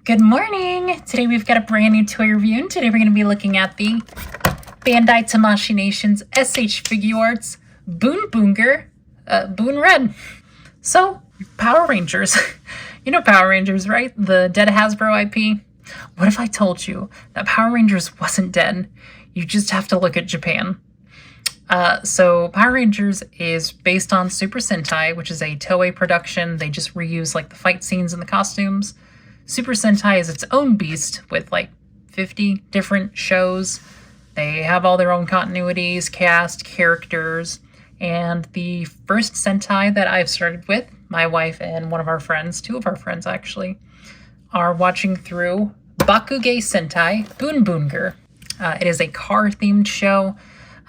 Good morning! Today we've got a brand new toy review, and today we're going to be looking at the Bandai Tamashii Nations SH Figuarts Boonboomger Boon Red. So, Power Rangers. You know Power Rangers, right? The dead Hasbro IP? What if I told you that Power Rangers wasn't dead? You just have to look at Japan. So Power Rangers is based on Super Sentai, which is a Toei production. They just reuse like the fight scenes and the costumes. Super Sentai is its own beast with like 50 different shows. They have all their own continuities, cast, characters, and the first Sentai that I've started with, my wife and one of our friends, two of our friends actually, are watching through Bakuge Sentai Boonboomger. It is a car-themed show.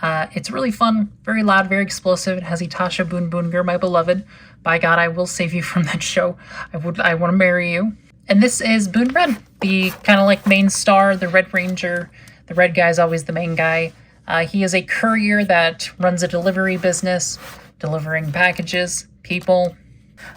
It's really fun, very loud, very explosive. It has Itasha Boonboomger, my beloved. By God, I will save you from that show. I want to marry you. And this is Boon Red, the kind of like main star, the Red Ranger. The red guy is always the main guy. He is a courier that runs a delivery business, delivering packages, people.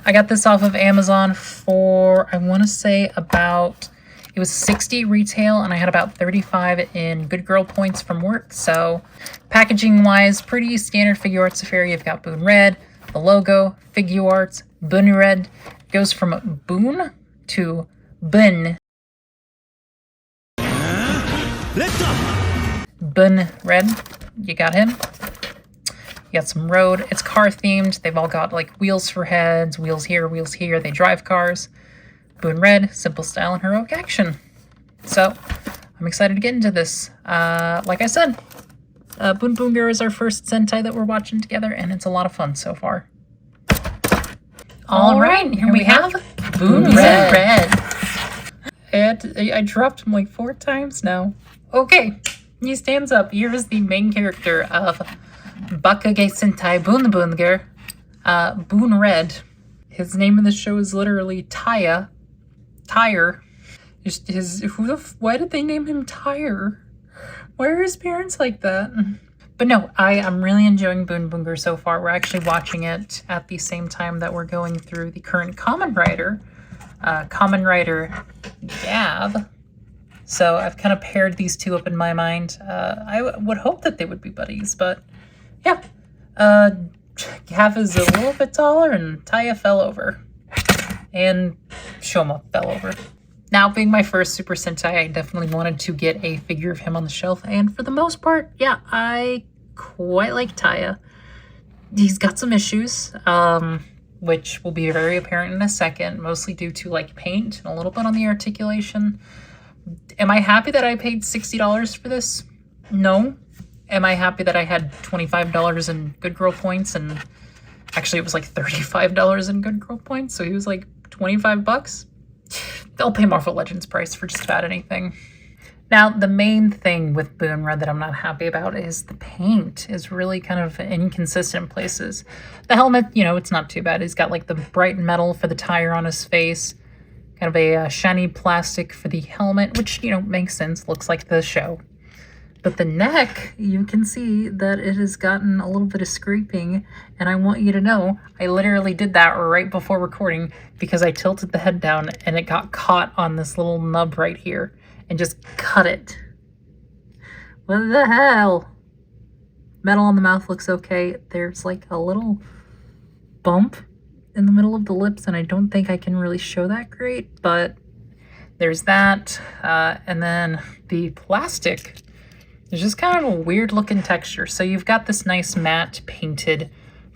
I got this off of Amazon for, I want to say about, it was 60 retail, and I had about 35 in Good Girl points from work. So packaging-wise, pretty standard Figuarts affair. You've got Boon Red, the logo, Figuarts, Boon Red. Goes from Boon to Bun. Bun Red. You got him. You got some road. It's car themed. They've all got like wheels for heads, wheels here, wheels here. They drive cars. Boon Red, simple style and heroic action. So I'm excited to get into this. Like I said, Boonboomger is our first Sentai that we're watching together, and it's a lot of fun so far. All right, here we have Boon Red. I dropped him like 4 times now. Okay, he stands up. Here is the main character of Bakuge Sentai Boonboomger, Boon Red. His name in the show is literally Taya. Tire. Why did they name him Tire? Why are his parents like that? But no, I'm really enjoying Boonboomger so far. We're actually watching it at the same time that we're going through the current Kamen Rider Gab. So I've kind of paired these two up in my mind. I would hope that they would be buddies, but yeah. Gav is a little bit taller, and Taya fell over. And Shoma fell over. Now, being my first Super Sentai, I definitely wanted to get a figure of him on the shelf, and for the most part, yeah, I quite like Taya. He's got some issues, which will be very apparent in a second, mostly due to like paint and a little bit on the articulation. Am I happy that I paid $60 for this? No. Am I happy that I had $25 in Good Girl points, and actually it was like $35 in Good Girl points, so he was like 25 bucks? They'll pay Marvel Legends price for just about anything. Now, the main thing with Boon Red that I'm not happy about is the paint is really kind of inconsistent in places. The helmet, you know, it's not too bad. He's got like the bright metal for the tire on his face, kind of a shiny plastic for the helmet, which, you know, makes sense, looks like the show. But the neck, you can see that it has gotten a little bit of scraping, and I want you to know, I literally did that right before recording because I tilted the head down and it got caught on this little nub right here and just cut it. What the hell? Metal on the mouth looks okay. There's like a little bump in the middle of the lips, and I don't think I can really show that great, but there's that. And then the plastic. It's just kind of a weird looking texture. So you've got this nice matte painted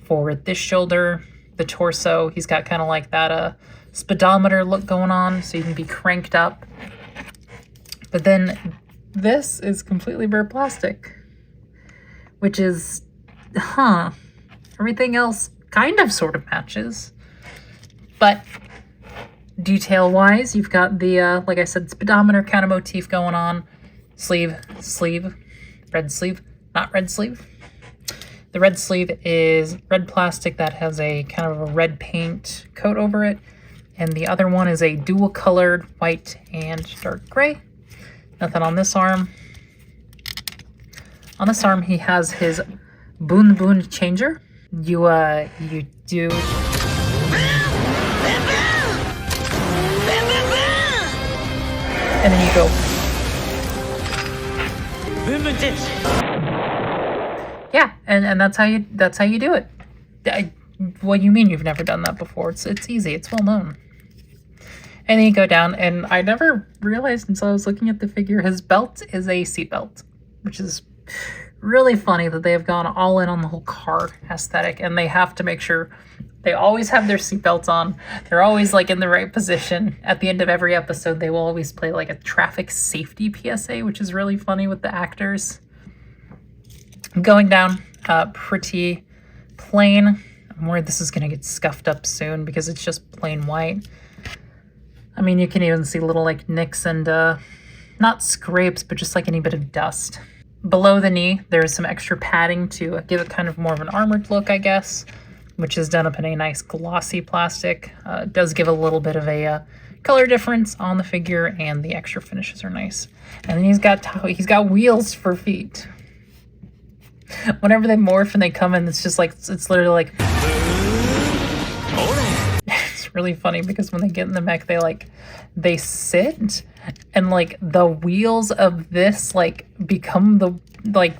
for this shoulder, the torso. He's got kind of like that speedometer look going on, so you can be cranked up. But then this is completely bare plastic, which is, everything else kind of sort of matches. But detail-wise, you've got the, like I said, speedometer kind of motif going on. Sleeve, red sleeve, not red sleeve. The red sleeve is red plastic that has a kind of a red paint coat over it. And the other one is a dual colored white and dark gray. Nothing on this arm. On this arm, he has his Boon changer. You do and then you go. Yeah, and that's how you do it. What do you mean you've never done that before? It's easy. It's well known. And then you go down, and I never realized until I was looking at the figure, his belt is a seatbelt, which is really funny that they have gone all in on the whole car aesthetic, and they have to make sure they always have their seatbelts on. They're always like in the right position. At the end of every episode, they will always play like a traffic safety PSA, which is really funny with the actors. Going down, pretty plain. I'm worried this is going to get scuffed up soon because it's just plain white. I mean, you can even see little like nicks and not scrapes, but just like any bit of dust. Below the knee, there's some extra padding to give it kind of more of an armored look, I guess, which is done up in a nice glossy plastic. It does give a little bit of a color difference on the figure, and the extra finishes are nice. And then he's got wheels for feet. Whenever they morph and they come in, it's just like, it's literally like... It's really funny because when they get in the mech, they sit, and like the wheels of this like become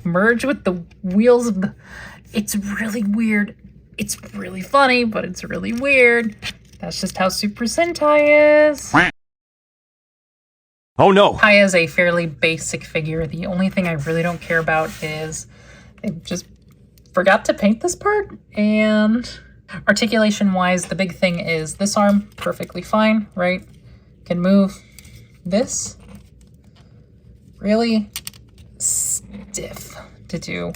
merge with the wheels of the... It's really weird. It's really funny, but it's really weird. That's just how Super Sentai is. Oh no! Taya is a fairly basic figure. The only thing I really don't care about is they just forgot to paint this part. And articulation-wise, the big thing is this arm, perfectly fine, right? Can move. This, really stiff to do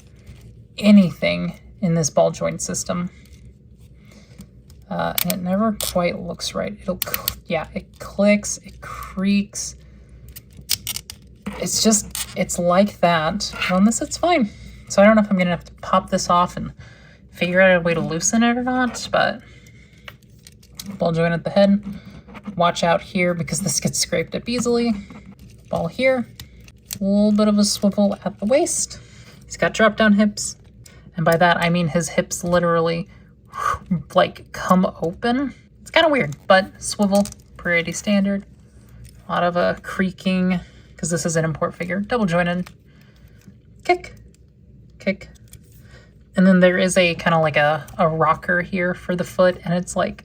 anything in this ball joint system. And it never quite looks right. It clicks, it creaks. It's like that. On this, it's fine. So I don't know if I'm gonna have to pop this off and figure out a way to loosen it or not, but ball joint at the head. Watch out here because this gets scraped up easily. Ball here. A little bit of a swivel at the waist. He's got drop down hips. And by that, I mean his hips literally like come open. It's kind of weird, but swivel, pretty standard. A lot of creaking because this is an import figure. Double jointed. Kick, kick. And then there is a kind of like a rocker here for the foot, and it's like,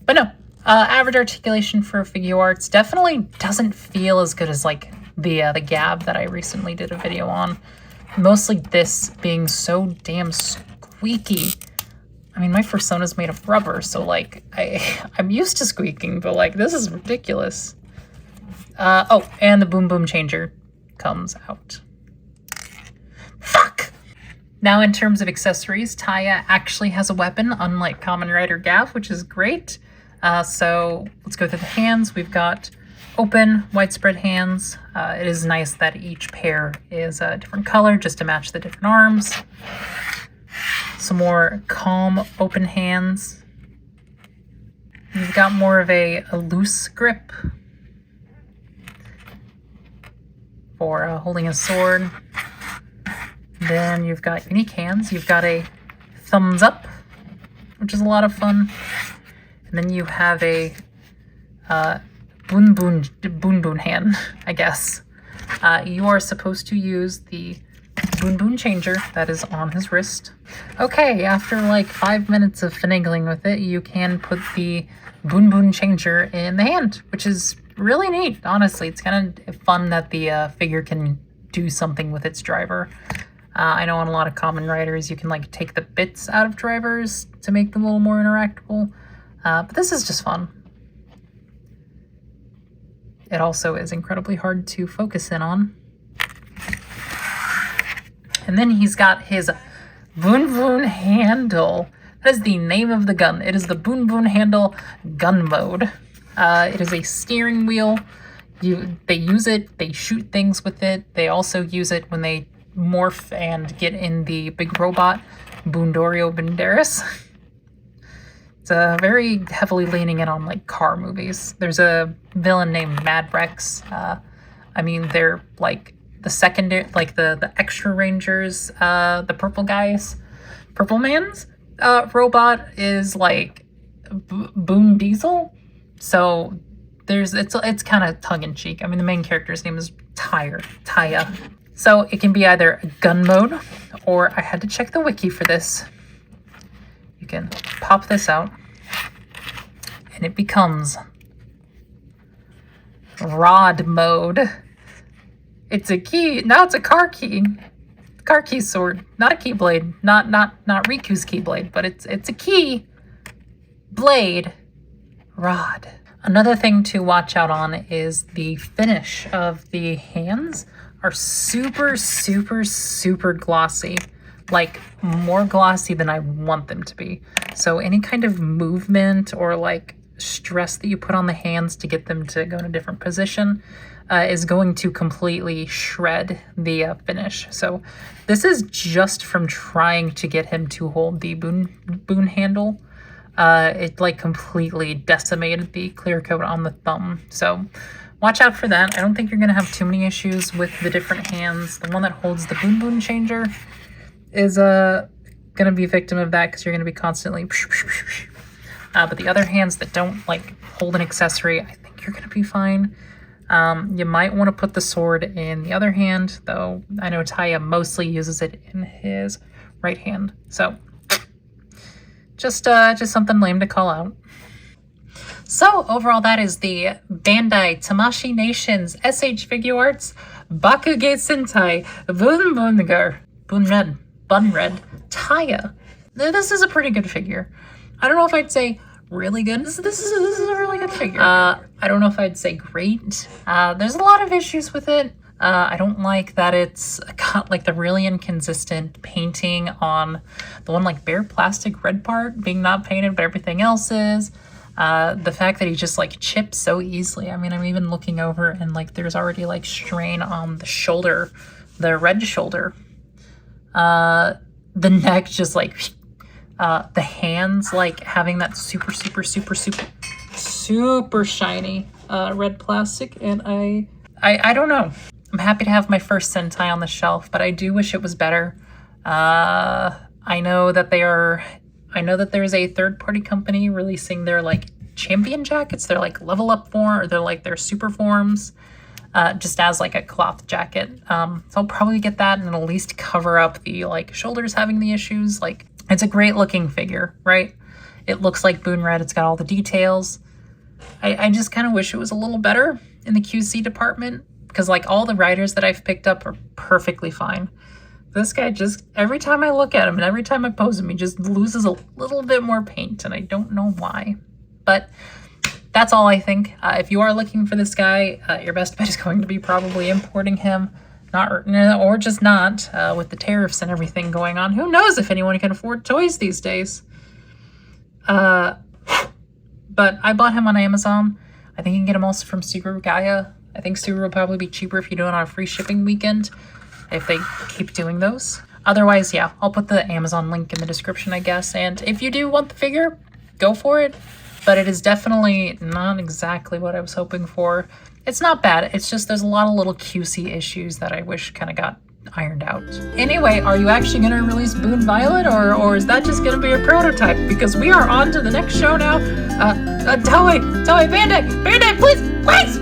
but no, average articulation for Figuarts. Definitely doesn't feel as good as like the Gab that I recently did a video on. Mostly this being so damn squeaky. I mean, my Persona's made of rubber, so like I'm used to squeaking, but like this is ridiculous. Oh, and the Boom Boom Changer comes out. Fuck! Now in terms of accessories, Taya actually has a weapon, unlike Kamen Rider Gav, which is great. So let's go through the hands. We've got open, widespread hands. It is nice that each pair is a different color just to match the different arms. Some more calm, open hands. You've got more of a loose grip for holding a sword. Then you've got unique hands. You've got a thumbs up, which is a lot of fun. And then you have a boon hand, I guess. You are supposed to use the boon changer that is on his wrist. Okay, after like 5 minutes of finagling with it, you can put the boon changer in the hand, which is really neat, honestly. It's kind of fun that the figure can do something with its driver. I know on a lot of Kamen Riders, you can like take the bits out of drivers to make them a little more interactable. But this is just fun. It also is incredibly hard to focus in on. And then he's got his Boon handle. That is the name of the gun. It is the Boon handle gun mode. It is a steering wheel. They use it, they shoot things with it. They also use it when they morph and get in the big robot, Boondorio Banderas. It's very heavily leaning in on like car movies. There's a villain named Mad Rex. I mean, they're like the secondary, like the extra rangers, the purple guys. Purple Man's robot is like Boon Diesel. So it's kind of tongue-in-cheek. I mean, the main character's name is Taya. So it can be either a gun mode, or I had to check the wiki for this. You can pop this out, and it becomes rod mode. It's a key. Now it's a car key. Car key sword. Not a keyblade. Not Riku's keyblade, but it's a key blade rod. Another thing to watch out on is the finish of the hands are super, super, super glossy. Like, more glossy than I want them to be. So any kind of movement or like stress that you put on the hands to get them to go in a different position is going to completely shred the finish. So this is just from trying to get him to hold the boon handle. It like completely decimated the clear coat on the thumb. So watch out for that. I don't think you're going to have too many issues with the different hands. The one that holds the boon changer is going to be a victim of that because you're going to be constantly... but the other hands that don't like hold an accessory, I think you're going to be fine. You might want to put the sword in the other hand, though I know Taya mostly uses it in his right hand. So just something lame to call out. So overall, that is the Bandai Tamashii Nations SH Figuarts Bakuge Sentai Boonboomger Bunred Taya. This is a pretty good figure. I don't know if I'd say really good. This is a really good figure. I don't know if I'd say great. There's a lot of issues with it. I don't like that it's got like the really inconsistent painting on the one like bare plastic red part being not painted, but everything else is. The fact that he just like chips so easily. I mean, I'm even looking over and like there's already like strain on the shoulder, the red shoulder. The neck just like, the hands like having that super shiny red plastic. And I don't know. I'm happy to have my first Sentai on the shelf, but I do wish it was better. I know that there's a third-party company releasing their like champion jackets. They're like level up form, or they're like their super forms, just as like a cloth jacket. So I'll probably get that and at least cover up the like shoulders having the issues. Like, it's a great looking figure, right? It looks like Boon Red. It's got all the details. I just kind of wish it was a little better in the QC department, because like all the riders that I've picked up are perfectly fine. This guy just, every time I look at him and every time I pose him, he just loses a little bit more paint, and I don't know why. But that's all I think. If you are looking for this guy, your best bet is going to be probably importing him, or just not, with the tariffs and everything going on. Who knows if anyone can afford toys these days? But I bought him on Amazon. I think you can get him also from Suguru Gaia. I think Suguru will probably be cheaper if you do it on a free shipping weekend, if they keep doing those. Otherwise, yeah, I'll put the Amazon link in the description, I guess. And if you do want the figure, go for it. But it is definitely not exactly what I was hoping for. It's not bad. It's just there's a lot of little QC issues that I wish kind of got ironed out. Anyway, are you actually going to release Boon Violet, or is that just going to be a prototype? Because we are on to the next show now. Toei, Bandai, please!